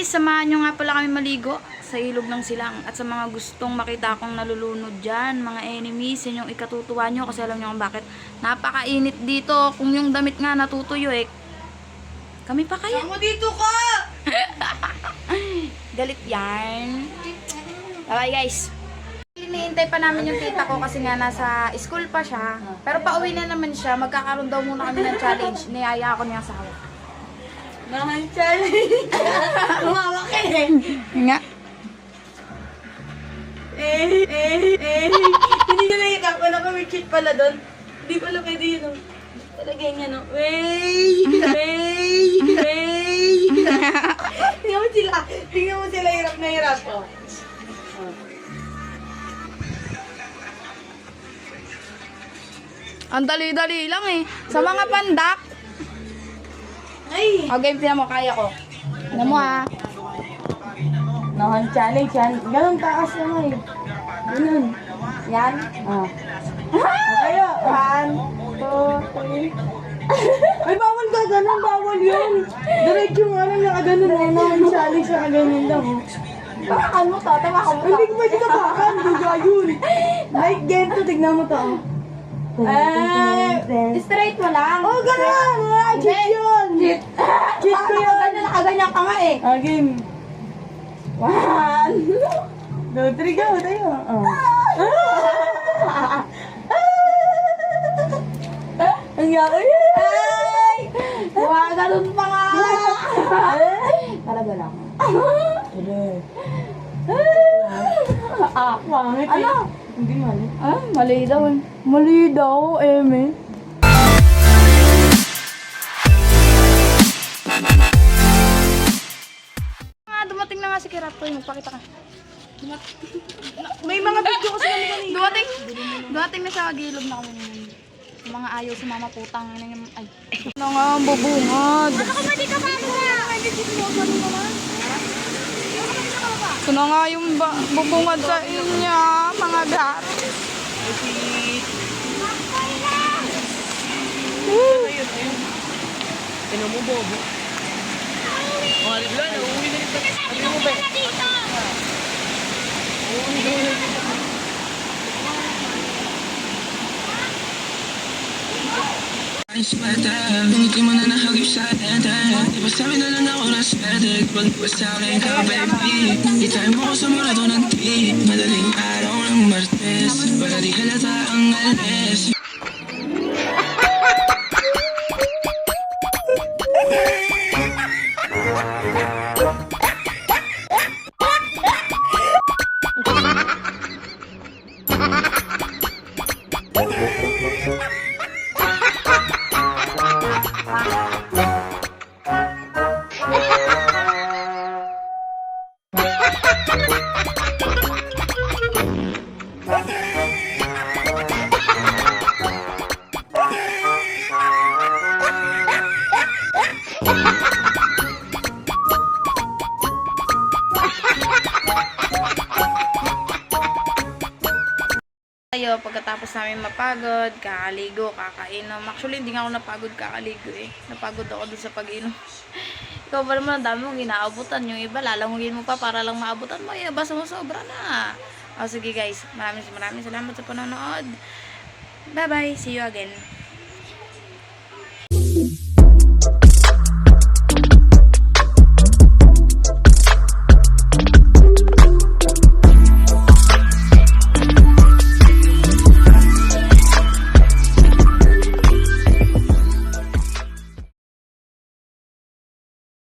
guys, samahan nyo nga pala kami maligo sa ilog ng Silang. At sa mga gustong makita akong nalulunod dyan, mga enemies, yun yung ikatutuwa nyo kasi alam nyo kung bakit. Napakainit dito. Kung yung damit nga natutuyo eh. Kami pa kaya? Ako dito ka! Galit yan. Bye guys. Hinihintay pa namin yung tita ko kasi nga nasa school pa siya. Pero pauwi na naman siya. Magkakaroon daw muna kami ng challenge. Niyaya ako niya sa hawak. Naman challenge! Umawak eh! Nga. Hindi ko na wala kami cheat pala doon. Hindi pala pwede yun. Talagay niya no. Wey! Tingnan mo sila hirap na hirap. Oh. Ang dali-dali lang eh. Sa mga pandak. Ay! O game, tinan mo, kaya ko. Ano mo ha? Nahan challenge yan. Ganun taas naman eh. Ganun. Yan. Ah. Kayo. 1, 2, 3. Ay, bawal ka. Ganun, bawal yun. Diretso nga lang nakaganon. Nahan challenge na kaganon lang. Bakakan mo to. Tawakan mo to. Hindi ko pwede kapakan. Duga yun. Like, ganito. Tignan mo to. Straight mo lang. Oh, ganun. Cheat yun. Cheat. Cheat ko yun. Nakaganyan ka nga eh. Game. 1, 2, 3, go. Tayo. Ang yako yun. Ay! Ganun pa nga. Talaga lang. Pangit eh. Ano? Hindi mali. Ah, mali daw eh. Mali daw, Eme. Dumating na nga si Kiratoy. Magpakita ka. May mga video kasi kami kanina. Dumating na sa gilid na kami. Yung mga ayaw si mama putang. Ay. Ano nga, ang bubungad. Ano ka ba di ka paano na? Ito na nga yung bubungad sa inyo, mga gar. Tinan mo, bobo. Mga ribla, nauwi na rin. Ano mo ba? Hindi mo na nahagip sa atin. Di ba sabi na lang ako na swerte kapag di ba sa akin ka, baby? Di tayo mo ko sa murado ng tea. Madaling araw ng Martes, baka di halata ang alis. Tayo, pagkatapos namin mapagod, kakaligo, kakainom. Actually, hindi nga ako napagod kakaligo eh. Napagod ako dun sa pag-inom. Ikaw ba naman, ang dami mong inaabutan. Yung iba, lalangugin mo pa para lang maabutan mo. Yung iba, sumusobra na. O, sige guys, maraming salamat sa panonood. Bye-bye, see you again.